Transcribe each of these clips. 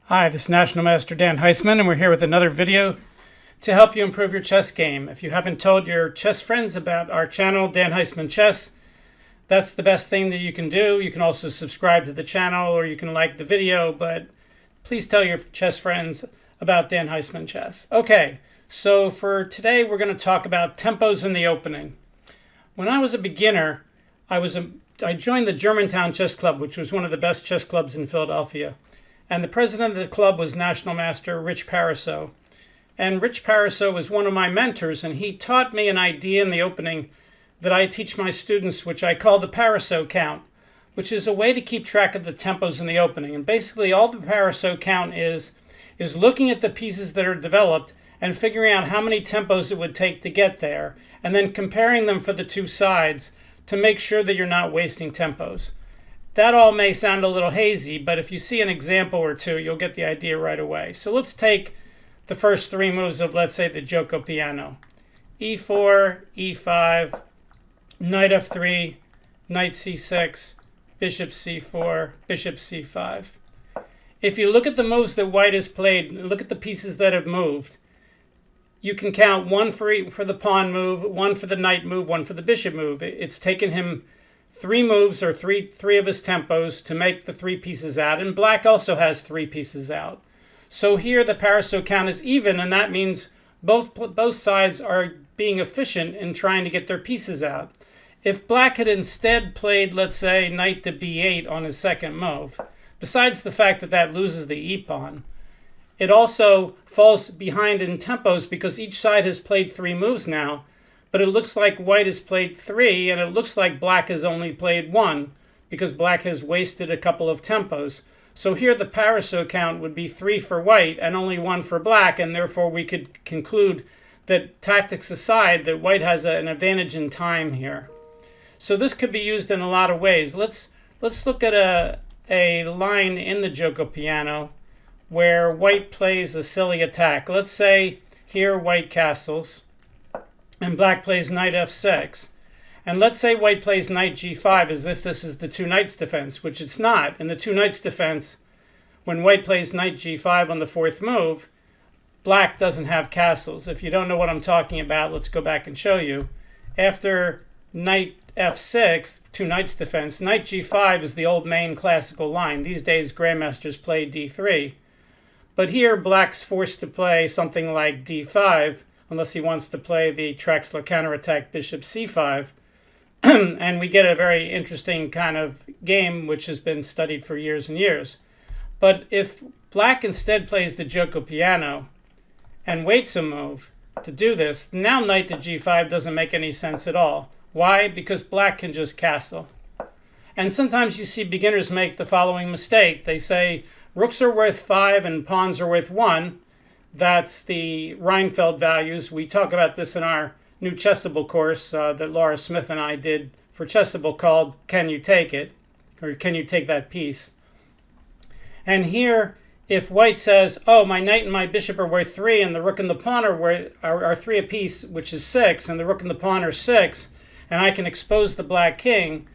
Hi, this is National Master Dan Heisman, and we're here with another video to help you improve your chess game. If you haven't told your chess friends about our channel, Dan Heisman Chess, that's the best thing that you can do. You can also subscribe to the channel or you can like the video, but please tell your chess friends about Dan Heisman Chess. Okay, so for today we're going to talk about tempos in the opening. When I was a beginner, I joined the Germantown Chess Club, which was one of the best chess clubs in Philadelphia. And the president of the club was National Master Rich Pariseau. And Rich Pariseau was one of my mentors, and he taught me an idea in the opening that I teach my students, which I call the Paraso count, which is a way to keep track of the tempos in the opening. And basically all the Paraso count is looking at the pieces that are developed and figuring out how many tempos it would take to get there, and then comparing them for the two sides to make sure that you're not wasting tempos. That all may sound a little hazy, but if you see an example or two, you'll get the idea right away. So let's take the first three moves of, let's say, the Gioco Piano. E4, E5, Knight F3, Knight C6, Bishop C4, Bishop C5. If you look at the moves that White has played, look at the pieces that have moved, you can count one for the pawn move, one for the knight move, one for the bishop move. It's taken him three moves, or three of his tempos, to make the three pieces out, and Black also has three pieces out. So here the Paraso count is even, and that means both sides are being efficient in trying to get their pieces out. If Black had instead played, let's say, Knight to B8 on his second move, besides the fact that that loses the E-pawn, it also falls behind in tempos because each side has played three moves now. But it looks like White has played three, and it looks like Black has only played one because Black has wasted a couple of tempos. So here the Paraso count would be 3 for White and only 1 for Black, and therefore we could conclude that, tactics aside, that White has an advantage in time here. So this could be used in a lot of ways. Let's look at a line in the Gioco Piano where White plays a silly attack. Let's say here White castles and Black plays Knight F6. And let's say White plays Knight G5 as if this is the two knights defense, which it's not. In the two knights defense, when White plays Knight G5 on the fourth move, Black doesn't have castles. If you don't know what I'm talking about, let's go back and show you. After Knight F6, two knights defense, Knight G5 is the old main classical line. These days, grandmasters play D3. But here, Black's forced to play something like D5, unless he wants to play the Traxler counterattack Bishop C5. And we get a very interesting kind of game which has been studied for years and years. But if Black instead plays the Gioco Piano and waits a move to do this, now Knight to G5 doesn't make any sense at all. Why? Because Black can just castle. And sometimes you see beginners make the following mistake. They say rooks are worth 5 and pawns are worth 1. That's the Reinfeld values. We talk about this in our new Chessable course that Laura Smith and I did for Chessable, called Can You Take It? Or Can You Take That Piece? And here, if White says, oh, my knight and my bishop are worth 3 and the rook and the pawn are 3 apiece, which is 6, and the rook and the pawn are 6, and I can expose the Black king,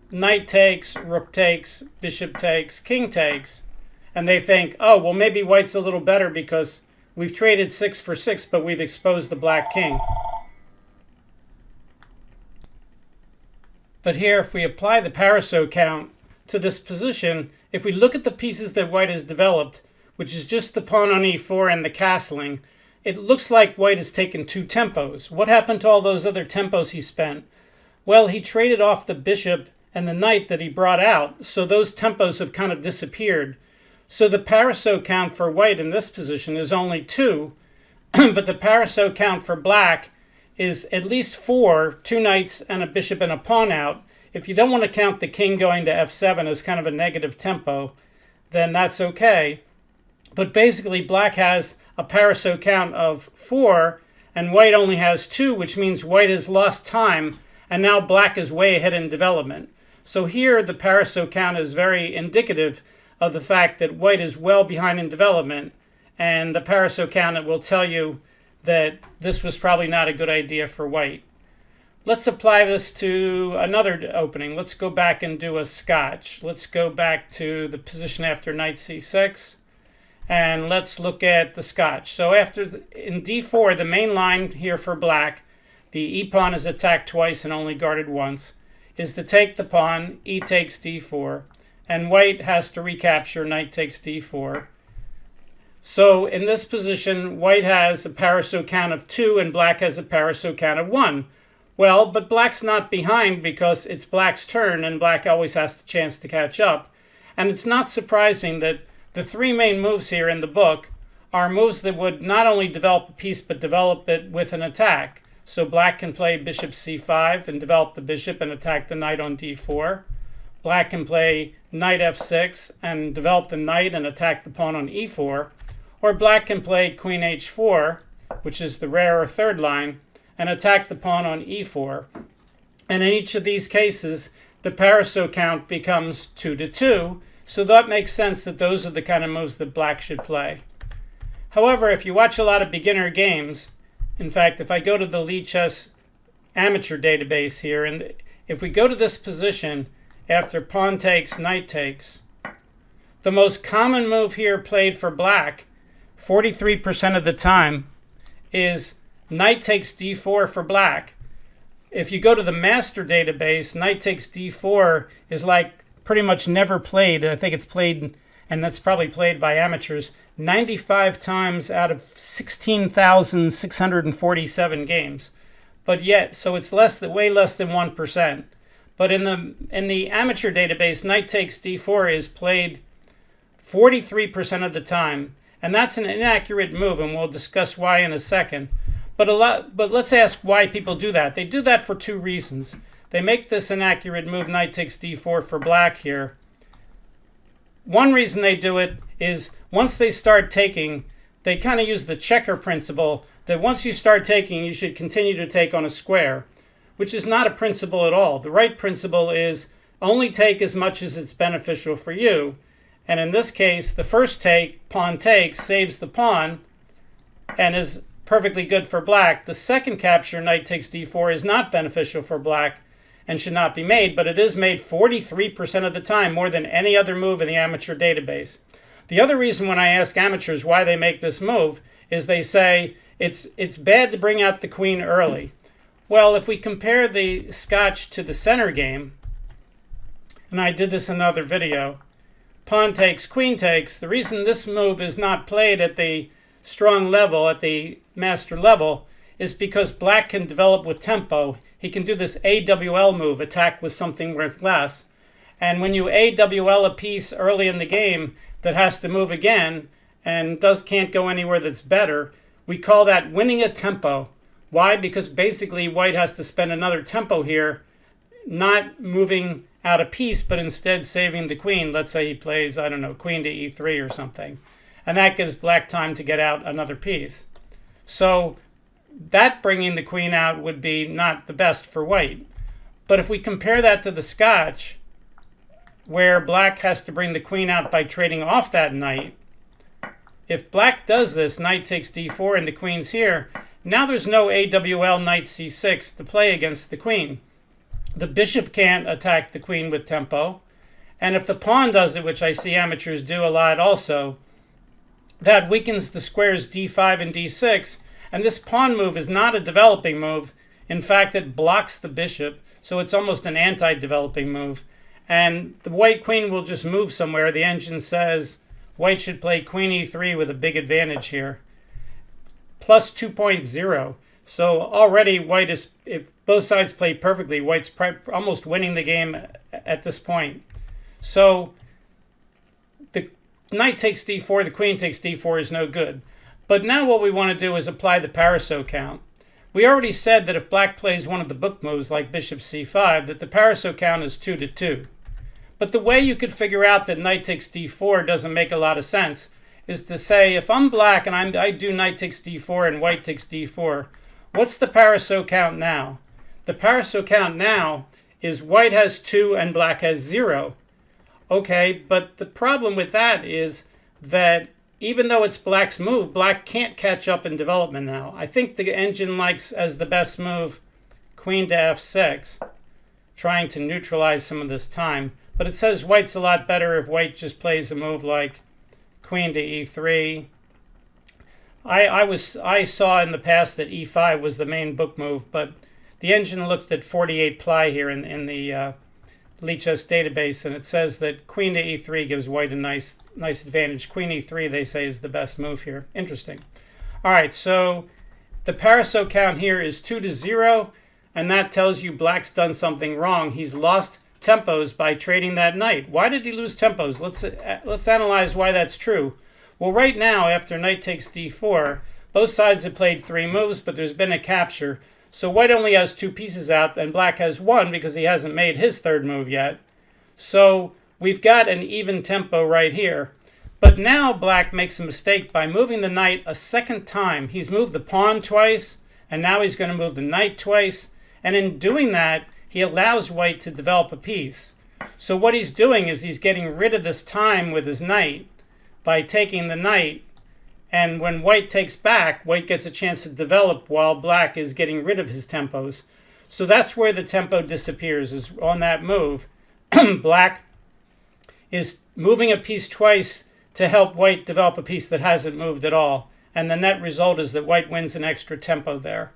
knight takes, rook takes, bishop takes, king takes. And they think, oh, well, maybe White's a little better because we've traded 6 for 6, but we've exposed the Black king. But here, if we apply the Paraso count to this position, if we look at the pieces that White has developed, which is just the pawn on E4 and the castling, it looks like White has taken 2 tempos. What happened to all those other tempos he spent? Well, he traded off the bishop and the knight that he brought out, so those tempos have kind of disappeared. So the Paraso count for White in this position is only 2, but the Paraso count for Black is at least 4, 2 knights and a bishop and a pawn out. If you don't want to count the king going to F7 as kind of a negative tempo, then that's okay. But basically Black has a Paraso count of 4 and White only has 2, which means White has lost time and now Black is way ahead in development. So here the Paraso count is very indicative of the fact that White is well behind in development, and the Paraso count will tell you that this was probably not a good idea for White. Let's apply this to another opening. Let's go back and do a Scotch. Let's go back to the position after Knight C6. And let's look at the Scotch. So in d4, the main line here for black, the e-pawn is attacked twice and only guarded once, is to take the pawn, e takes d4, and white has to recapture, knight takes d4. So in this position, white has a Paraso count of 2 and black has a Paraso count of 1. Well, but black's not behind because it's black's turn and black always has the chance to catch up. And it's not surprising that the three main moves here in the book are moves that would not only develop a piece but develop it with an attack. So black can play bishop c5 and develop the bishop and attack the knight on d4. Black can play knight f6 and develop the knight and attack the pawn on e4. Or black can play queen h4, which is the rarer third line, and attack the pawn on e4. And in each of these cases, the Paraso count becomes 2-2, so that makes sense that those are the kind of moves that black should play. However, if you watch a lot of beginner games, in fact, if I go to the Lichess amateur database here, and if we go to this position after pawn takes, knight takes, the most common move here played for black 43% of the time is knight takes d4 for black. If you go to the master database, knight takes d4 is like pretty much never played. I think it's played, and that's probably played by amateurs, 95 times out of 16,647 games. But yet, so it's way less than 1%. But in the amateur database, knight takes d4 is played 43% of the time. And that's an inaccurate move, and we'll discuss why in a second. But let's ask why people do that. They do that for two reasons. They make this inaccurate move, knight takes d4 for black here. One reason they do it is once they start taking, they kind of use the checker principle that once you start taking, you should continue to take on a square, which is not a principle at all. The right principle is only take as much as it's beneficial for you. And in this case, the first take, pawn takes, saves the pawn and is perfectly good for black. The second capture, knight takes d4, is not beneficial for black and should not be made, but it is made 43% of the time, more than any other move in the amateur database. The other reason when I ask amateurs why they make this move is they say it's bad to bring out the queen early. Well, if we compare the Scotch to the center game, and I did this in another video, pawn takes, queen takes, the reason this move is not played at the strong level, at the master level, is because black can develop with tempo. He can do this AWL move, attack with something worth less. And when you AWL a piece early in the game that has to move again and can't go anywhere that's better, we call that winning a tempo. Why? Because basically white has to spend another tempo here, not moving out a piece, but instead saving the queen. Let's say he plays, I don't know, queen to e3 or something. And that gives black time to get out another piece. So that bringing the queen out would be not the best for white. But if we compare that to the Scotch, where black has to bring the queen out by trading off that knight, if black does this, knight takes d4 and the queen's here, now there's no AWL knight c6 to play against the queen. The bishop can't attack the queen with tempo. And if the pawn does it, which I see amateurs do a lot also, that weakens the squares d5 and d6. And this pawn move is not a developing move. In fact, it blocks the bishop, so it's almost an anti-developing move. And the white queen will just move somewhere. The engine says white should play queen e3 with a big advantage here. Plus 2.0. So already white is, if both sides play perfectly, white's almost winning the game at this point. So the knight takes d4, the queen takes d4 is no good. But now what we want to do is apply the Paraso count. We already said that if black plays one of the book moves like bishop c5, that the Paraso count is 2-2. But the way you could figure out that knight takes d4 doesn't make a lot of sense is to say, if I'm black and I do knight takes d4 and white takes d4, what's the Paraso count now? The Paraso count now is white has 2 and black has 0. Okay, but the problem with that is that even though it's black's move, black can't catch up in development now. I think the engine likes as the best move queen to f6, trying to neutralize some of this time. But it says white's a lot better if white just plays a move like queen to e3. I saw in the past that e5 was the main book move, but the engine looked at 48 ply here in the Lichess database, and it says that queen to e3 gives white a nice advantage. Queen e3, they say, is the best move here. Interesting. All right, so the Paraso count here is 2-0, and that tells you black's done something wrong. He's lost tempos by trading that knight. Why did he lose tempos? Let's analyze why that's true. Well, right now, after knight takes d4, both sides have played 3 moves, but there's been a capture. So white only has 2 pieces out, and black has 1 because he hasn't made his 3rd move yet. So we've got an even tempo right here. But now black makes a mistake by moving the knight a 2nd time. He's moved the pawn twice, and now he's going to move the knight twice. And in doing that, he allows white to develop a piece. So what he's doing is he's getting rid of this time with his knight by taking the knight. And when white takes back, white gets a chance to develop while black is getting rid of his tempos. So that's where the tempo disappears, is on that move. Black is moving a piece twice to help white develop a piece that hasn't moved at all. And the net result is that white wins an extra tempo there.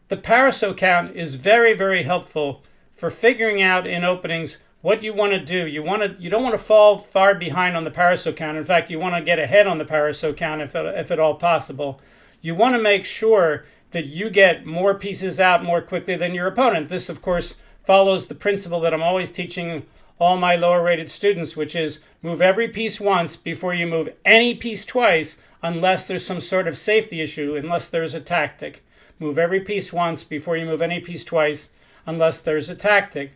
The Paraso count is very, very helpful for figuring out in openings what you want to do. You don't want to fall far behind on the Paraso count. In fact, you want to get ahead on the Paraso count if at all possible. You want to make sure that you get more pieces out more quickly than your opponent. This, of course, follows the principle that I'm always teaching all my lower rated students, which is move every piece once before you move any piece twice, unless there's some sort of safety issue, unless there's a tactic. Move every piece once before you move any piece twice, unless there's a tactic.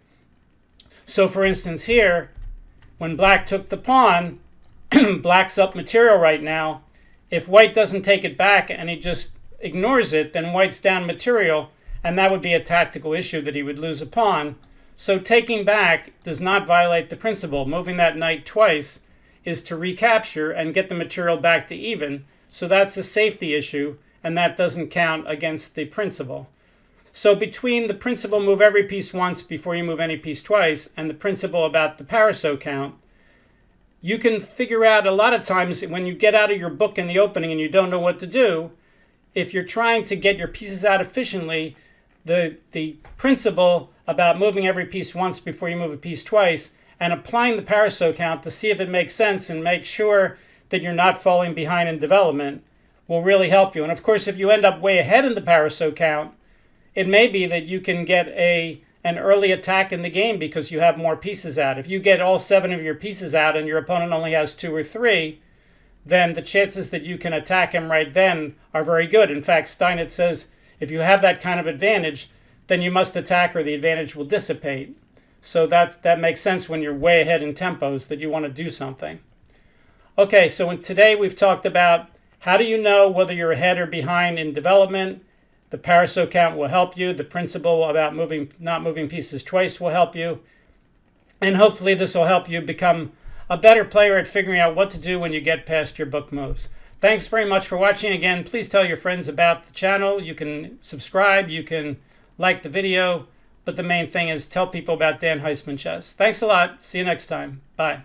So for instance here, when black took the pawn, black's up material right now. If white doesn't take it back and he just ignores it, then white's down material, and that would be a tactical issue that he would lose a pawn. So taking back does not violate the principle. Moving that knight twice is to recapture and get the material back to even. So that's a safety issue, and that doesn't count against the principle. So between the principle move every piece once before you move any piece twice and the principle about the Paraso count, you can figure out a lot of times when you get out of your book in the opening and you don't know what to do, if you're trying to get your pieces out efficiently, the principle about moving every piece once before you move a piece twice and applying the Paraso count to see if it makes sense and make sure that you're not falling behind in development will really help you. And of course, if you end up way ahead in the Paraso count, it may be that you can get an early attack in the game because you have more pieces out. If you get all 7 of your pieces out and your opponent only has 2 or 3, then the chances that you can attack him right then are very good. In fact, Steinitz says if you have that kind of advantage, then you must attack or the advantage will dissipate. So that makes sense when you're way ahead in tempos that you want to do something. Okay, so today we've talked about how do you know whether you're ahead or behind in development. The Paraso count will help you. The principle about not moving pieces twice will help you. And hopefully this will help you become a better player at figuring out what to do when you get past your book moves. Thanks very much for watching. Again, please tell your friends about the channel. You can subscribe, you can like the video, but the main thing is tell people about Dan Heisman Chess. Thanks a lot. See you next time. Bye.